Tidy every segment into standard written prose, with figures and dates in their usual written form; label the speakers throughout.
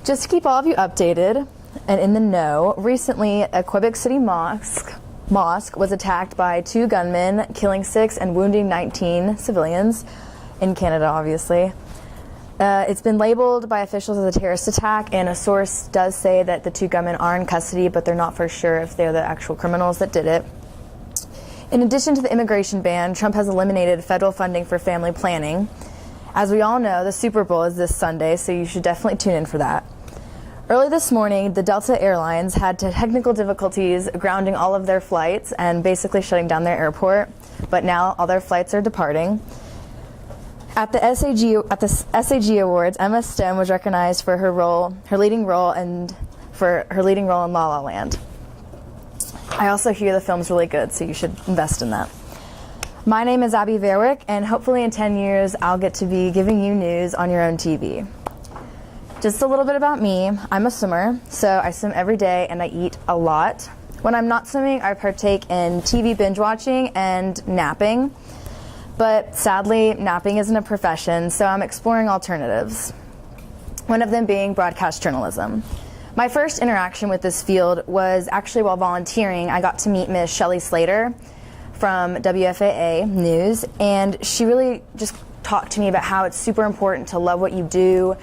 Speaker 1: Just to keep all of you updated and in the know, recently a Quebec City mosque was attacked by 2 gunmen, killing 6 and wounding 19 civilians in Canada, obviously. It's been labeled by officials as a terrorist attack, and a source does say that the 2 gunmen are in custody, but they're not for sure if they're the actual criminals that did it. In addition to the immigration ban, Trump has eliminated federal funding for family planning. As we all know, the Super Bowl is this Sunday, so you should definitely tune in for that. Early this morning, the Delta Airlines had technical difficulties grounding all of their flights and basically shutting down their airport, but now all their flights are departing. At the SAG Awards, Emma Stone was recognized for her leading role in La La Land. I also hear the film's really good, so you should invest in that. My name is Abby Verwick, and hopefully in 10 years I'll get to be giving you news on your own TV. Just a little bit about me. I'm a swimmer, so I swim every day and I eat a lot. When I'm not swimming, I partake in TV binge watching and napping. But sadly, napping isn't a profession, so I'm exploring alternatives. One of them being broadcast journalism. My first interaction with this field was actually while volunteering. I got to meet Ms. Shelley Slater from WFAA News, and she really just talked to me about how it's super important to love what you do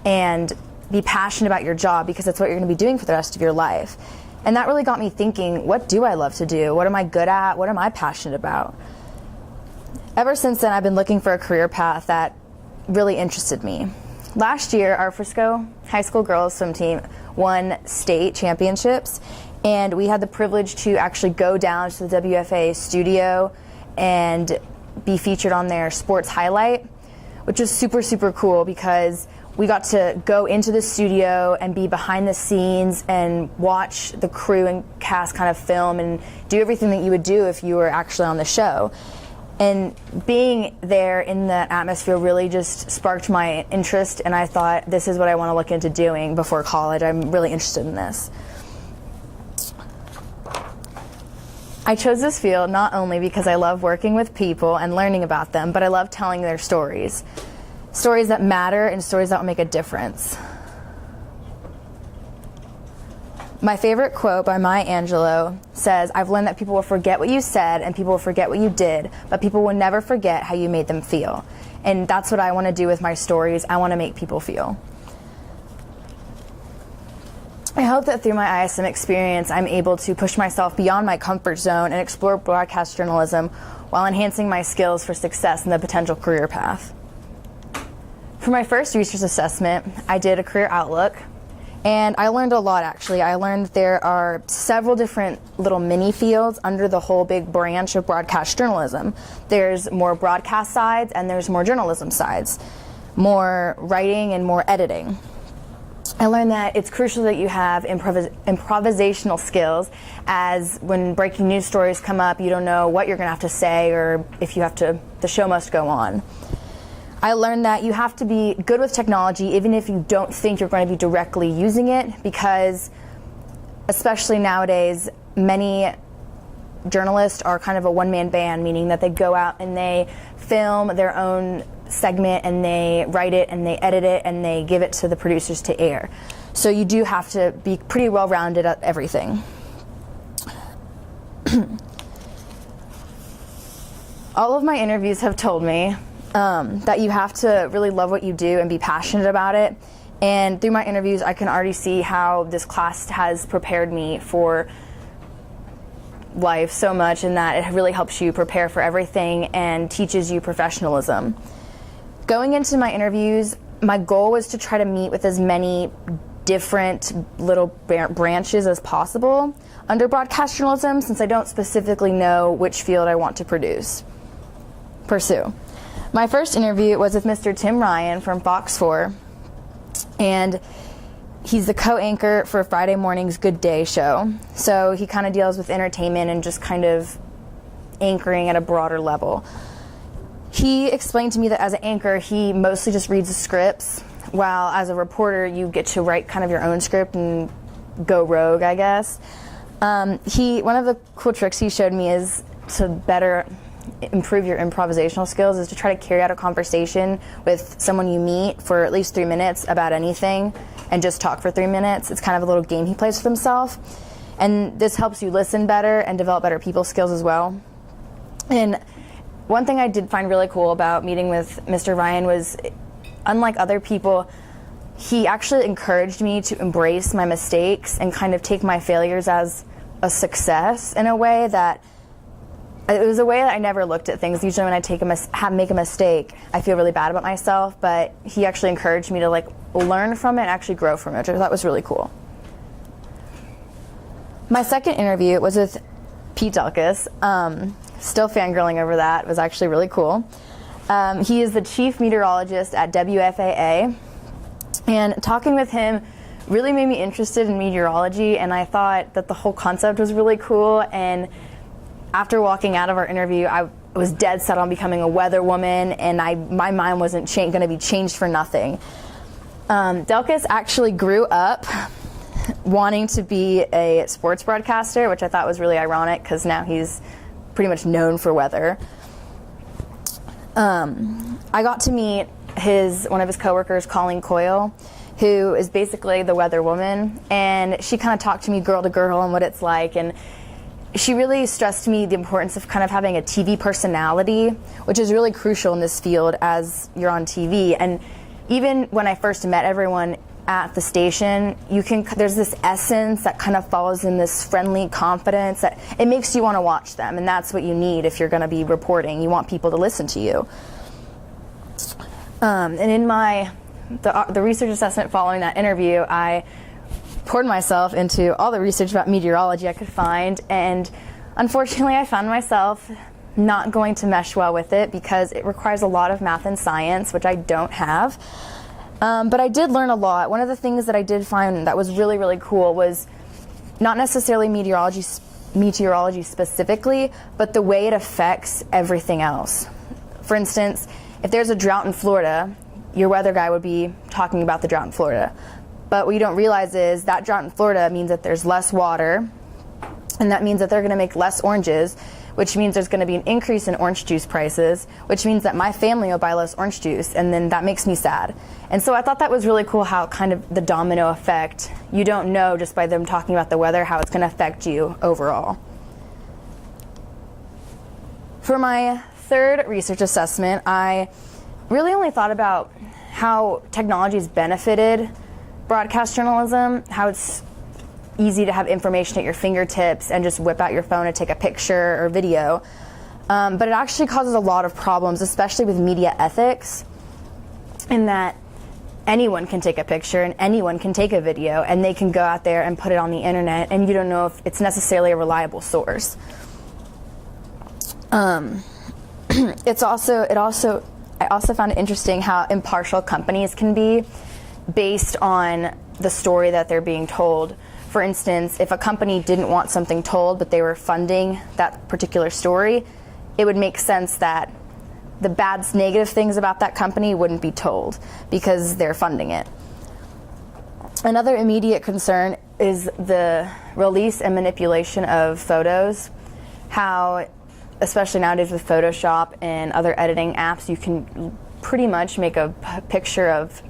Speaker 1: and be passionate about your job, because that's what you're going to be doing for the rest of your life. And that really got me thinking, what do I love to do? What am I good at? What am I passionate about? Ever since then, I've been looking for a career path that really interested me. Last year, our Frisco High School girls swim team won state championships, and we had the privilege to actually go down to the WFA studio and be featured on their sports highlight, which was super, super cool because we got to go into the studio and be behind the scenes and watch the crew and cast kind of film and do everything that you would do if you were actually on the show. And being there in the atmosphere really just sparked my interest, and I thought, this is what I want to look into doing before college. I'm really interested in this. I chose this field not only because I love working with people and learning about them, but I love telling their stories. Stories that matter and stories that will make a difference. My favorite quote by Maya Angelou says, "I've learned that people will forget what you said and people will forget what you did, but people will never forget how you made them feel." And that's what I want to do with my stories. I want to make people feel. I hope that through my ISM experience, I'm able to push myself beyond my comfort zone and explore broadcast journalism while enhancing my skills for success in the potential career path. For my first research assessment, I did a career outlook, and I learned a lot, actually. I learned there are several different little mini fields under the whole big branch of broadcast journalism. There's more broadcast sides and there's more journalism sides, more writing and more editing. I learned that it's crucial that you have improvisational skills, as when breaking news stories come up, you don't know what you're going to have to say or if you have to, the show must go on. I learned that you have to be good with technology even if you don't think you're going to be directly using it, because especially nowadays, many journalists are kind of a one-man band, meaning that they go out and they film their own segment and they write it and they edit it and they give it to the producers to air. So you do have to be pretty well-rounded at everything. All of my interviews have told me that you have to really love what you do and be passionate about it. And through my interviews, I can already see how this class has prepared me for life so much, and that it really helps you prepare for everything and teaches you professionalism. Going into my interviews, my goal was to try to meet with as many different little branches as possible under broadcast journalism, since I don't specifically know which field I want to pursue. My first interview was with Mr. Tim Ryan from Fox 4, and he's the co-anchor for Friday morning's Good Day show. So he kind of deals with entertainment and just kind of anchoring at a broader level. He explained to me that as an anchor, he mostly just reads the scripts, while as a reporter, you get to write kind of your own script and go rogue, I guess. One of the cool tricks he showed me is to better improve your improvisational skills is to try to carry out a conversation with someone you meet for at least 3 minutes about anything, and just talk for 3 minutes. It's kind of a little game he plays with himself. And this helps you listen better and develop better people skills as well. And one thing I did find really cool about meeting with Mr. Ryan was, unlike other people, he actually encouraged me to embrace my mistakes and kind of take my failures as a success in a way that, it was a way that I never looked at things. Usually when I make a mistake, I feel really bad about myself, but he actually encouraged me to like learn from it and actually grow from it, which I thought was really cool. My second interview was with Pete Delkus. Still fangirling over that. It was actually really cool. He is the chief meteorologist at WFAA, and talking with him really made me interested in meteorology, and I thought that the whole concept was really cool. And after walking out of our interview, I was dead set on becoming a weather woman, and my mind wasn't going to be changed for nothing. Delkus actually grew up wanting to be a sports broadcaster, which I thought was really ironic because now he's pretty much known for weather. I got to meet one of his coworkers, Colleen Coyle, who is basically the weather woman, and she kind of talked to me girl to girl on what it's like, and she really stressed to me the importance of kind of having a TV personality, which is really crucial in this field as you're on TV. And even when I first met everyone at the station, there's this essence that kind of falls in this friendly confidence that it makes you want to watch them, and that's what you need if you're going to be reporting. You want people to listen to you. And in the research assessment following that interview, I poured myself into all the research about meteorology I could find, and unfortunately I found myself not going to mesh well with it because it requires a lot of math and science, which I don't have. But I did learn a lot. One of the things that I did find that was really, really cool was not necessarily meteorology specifically, but the way it affects everything else. For instance, if there's a drought in Florida, your weather guy would be talking about the drought in Florida. But what you don't realize is that drought in Florida means that there's less water, and that means that they're going to make less oranges, which means there's going to be an increase in orange juice prices, which means that my family will buy less orange juice, and then that makes me sad. And so I thought that was really cool, how kind of the domino effect, you don't know just by them talking about the weather how it's going to affect you overall. For my third research assessment, I really only thought about how technology has benefited broadcast journalism, how it's easy to have information at your fingertips and just whip out your phone and take a picture or video. But it actually causes a lot of problems, especially with media ethics, in that anyone can take a picture and anyone can take a video, and they can go out there and put it on the internet, and you don't know if it's necessarily a reliable source. I also found it interesting how impartial companies can be based on the story that they're being told. For instance, if a company didn't want something told but they were funding that particular story, it would make sense that the negative things about that company wouldn't be told because they're funding it. Another immediate concern is the release and manipulation of photos. How, especially nowadays with Photoshop and other editing apps, you can pretty much make a picture of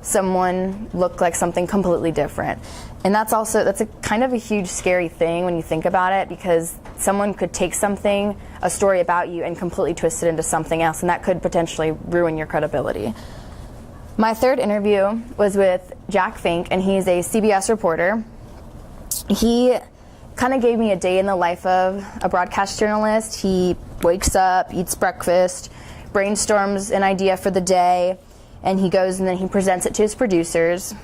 Speaker 1: someone look like something completely different. And that's a kind of a huge scary thing when you think about it, because someone could take a story about you, and completely twist it into something else, and that could potentially ruin your credibility. My third interview was with Jack Fink, and he's a CBS reporter. He kind of gave me a day in the life of a broadcast journalist. He wakes up, eats breakfast, brainstorms an idea for the day, and he goes and then he presents it to his producers.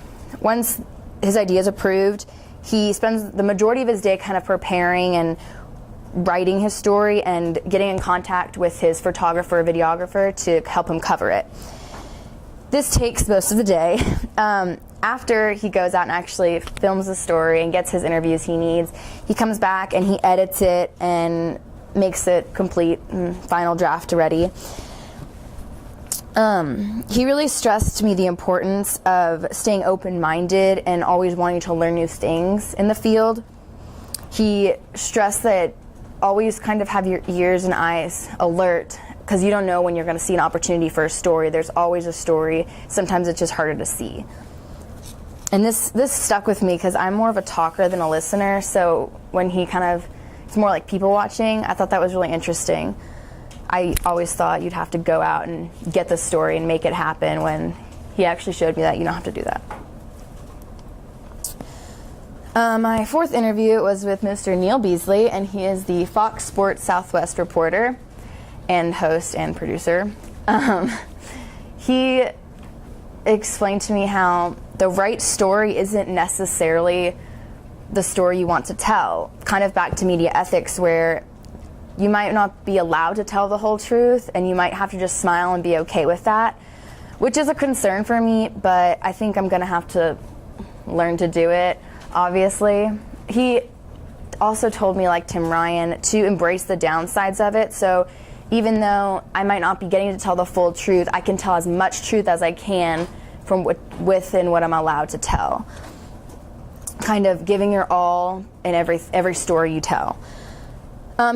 Speaker 1: Once his idea is approved, he spends the majority of his day kind of preparing and writing his story and getting in contact with his photographer or videographer to help him cover it. This takes most of the day. After he goes out and actually films the story and gets his interviews he needs, he comes back and he edits it and makes it complete and final draft ready. He really stressed to me the importance of staying open-minded and always wanting to learn new things in the field. He stressed that always kind of have your ears and eyes alert, because you don't know when you're going to see an opportunity for a story. There's always a story. Sometimes it's just harder to see. And this stuck with me because I'm more of a talker than a listener, so when he it's more like people watching, I thought that was really interesting. I always thought you'd have to go out and get the story and make it happen, when he actually showed me that you don't have to do that. My fourth interview was with Mr. Neil Beasley, and he is the Fox Sports Southwest reporter and host and producer. He explained to me how the right story isn't necessarily the story you want to tell. Kind of back to media ethics, where you might not be allowed to tell the whole truth, and you might have to just smile and be okay with that, which is a concern for me, but I think I'm going to have to learn to do it, obviously. He also told me, like Tim Ryan, to embrace the downsides of it. So even though I might not be getting to tell the full truth, I can tell as much truth as I can from within what I'm allowed to tell. Kind of giving your all in every story you tell.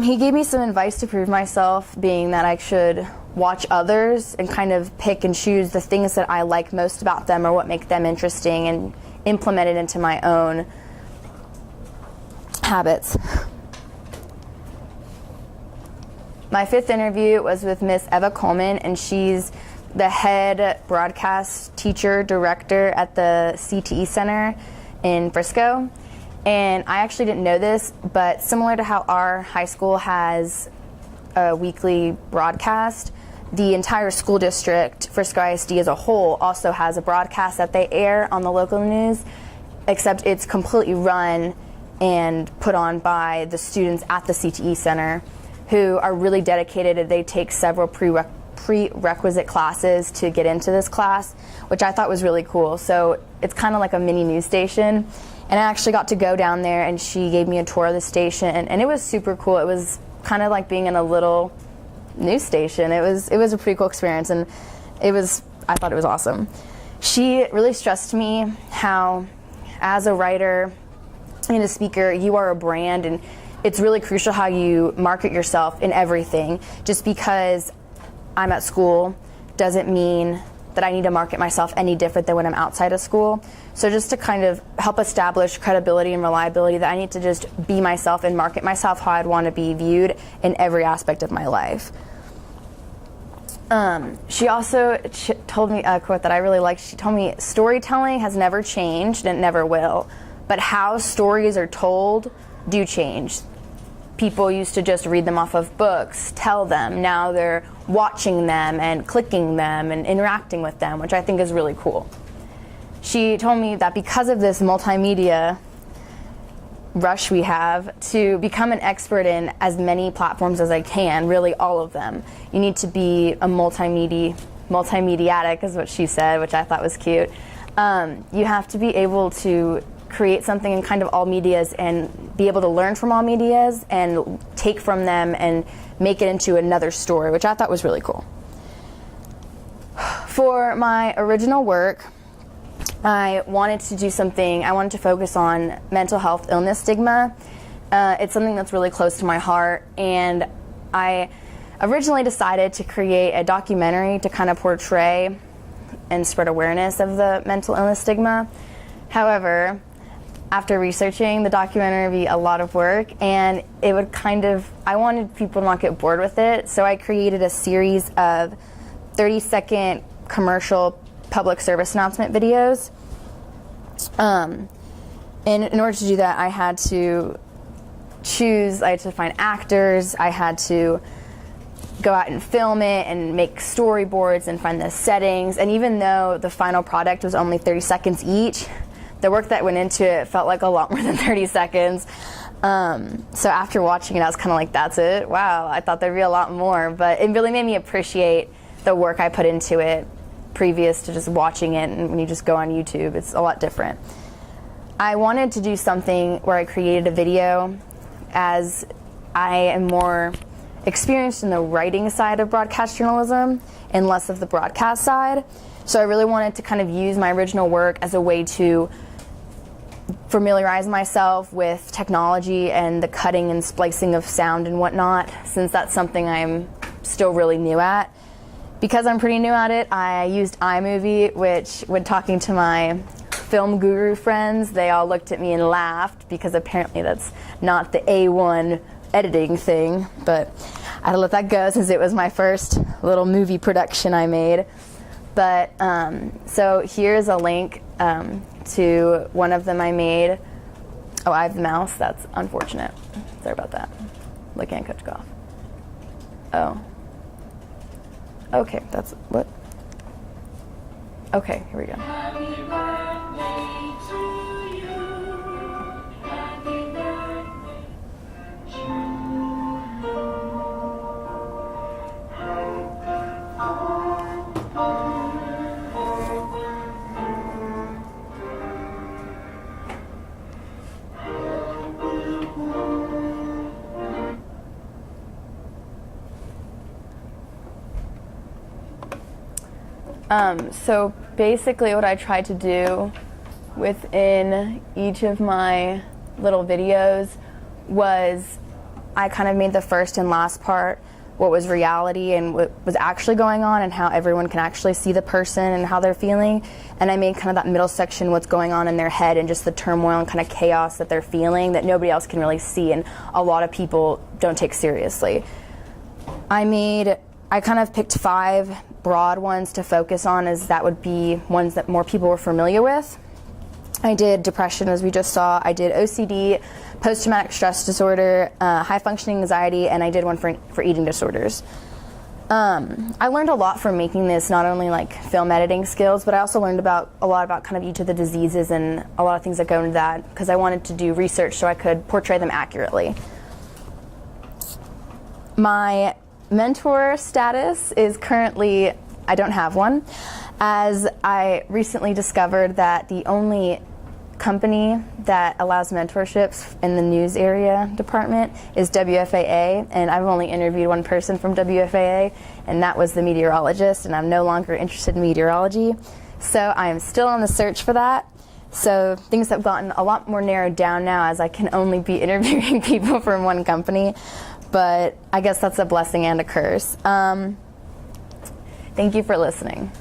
Speaker 1: He gave me some advice to prove myself, being that I should watch others and kind of pick and choose the things that I like most about them or what make them interesting, and implement it into my own habits. My fifth interview was with Miss Eva Coleman, and she's the head broadcast teacher director at the CTE Center in Frisco. And I actually didn't know this, but similar to how our high school has a weekly broadcast, the entire school district, Frisco ISD as a whole, also has a broadcast that they air on the local news, except it's completely run and put on by the students at the CTE Center, who are really dedicated, and they take several prerequisite classes to get into this class, which I thought was really cool. So it's kind of like a mini news station. And I actually got to go down there, and she gave me a tour of the station, and it was super cool. It was kind of like being in a little news station. It was a pretty cool experience, and I thought it was awesome. She really stressed to me how, as a writer and a speaker, you are a brand, and it's really crucial how you market yourself in everything. Just because I'm at school doesn't mean that I need to market myself any different than when I'm outside of school. So just to kind of help establish credibility and reliability, that I need to just be myself and market myself how I'd want to be viewed in every aspect of my life. She also told me a quote that I really liked. She told me, storytelling has never changed and it never will, but how stories are told do change. People used to just read them off of books, tell them. Now they're watching them and clicking them and interacting with them, which I think is really cool. She told me that because of this multimedia rush we have, to become an expert in as many platforms as I can, really all of them, you need to be a multimediatic is what she said, which I thought was cute. You have to be able to create something in kind of all medias and be able to learn from all medias and take from them and make it into another story, which I thought was really cool. For my original work, I wanted to focus on mental health illness stigma. It's something that's really close to my heart, and I originally decided to create a documentary to kind of portray and spread awareness of the mental illness stigma. However, after researching, the documentary would be a lot of work, and it would I wanted people to not get bored with it, so I created a series of 30-second commercial public service announcement videos. And in order to do that, I had to find actors, I had to go out and film it and make storyboards and find the settings, and even though the final product was only 30 seconds each, the work that went into it felt like a lot more than 30 seconds. So after watching it, I was kind of like, that's it? Wow, I thought there'd be a lot more. But it really made me appreciate the work I put into it previous to just watching it. And when you just go on YouTube, it's a lot different. I wanted to do something where I created a video, as I am more experienced in the writing side of broadcast journalism and less of the broadcast side. So I really wanted to kind of use my original work as a way to familiarize myself with technology and the cutting and splicing of sound and whatnot, since that's something I'm still really new at. Because I'm pretty new at it, I used iMovie, which, when talking to my film guru friends, they all looked at me and laughed because apparently that's not the A1 editing thing, but I had to let that go since it was my first little movie production I made. But so here's a link to one of them I made. Oh, I have the mouse. That's unfortunate. Sorry about that. Looking at Coach Goff. Oh. Okay, that's what? Okay, here we go. Happy birthday to you. Happy birthday to So basically what I tried to do within each of my little videos was I kind of made the first and last part what was reality and what was actually going on and how everyone can actually see the person and how they're feeling. And I made kind of that middle section what's going on in their head and just the turmoil and kind of chaos that they're feeling that nobody else can really see and a lot of people don't take seriously. I kind of picked 5 broad ones to focus on, as that would be ones that more people were familiar with. I did depression, as we just saw. I did OCD, post-traumatic stress disorder, high-functioning anxiety, and I did one for eating disorders. I learned a lot from making this, not only like film editing skills, but I also learned a lot about kind of each of the diseases and a lot of things that go into that, because I wanted to do research so I could portray them accurately. My mentor status is currently, I don't have one, as I recently discovered that the only company that allows mentorships in the news area department is WFAA, and I've only interviewed one person from WFAA, and that was the meteorologist, and I'm no longer interested in meteorology. So I am still on the search for that. So things have gotten a lot more narrowed down now, as I can only be interviewing people from one company. But I guess that's a blessing and a curse. Thank you for listening.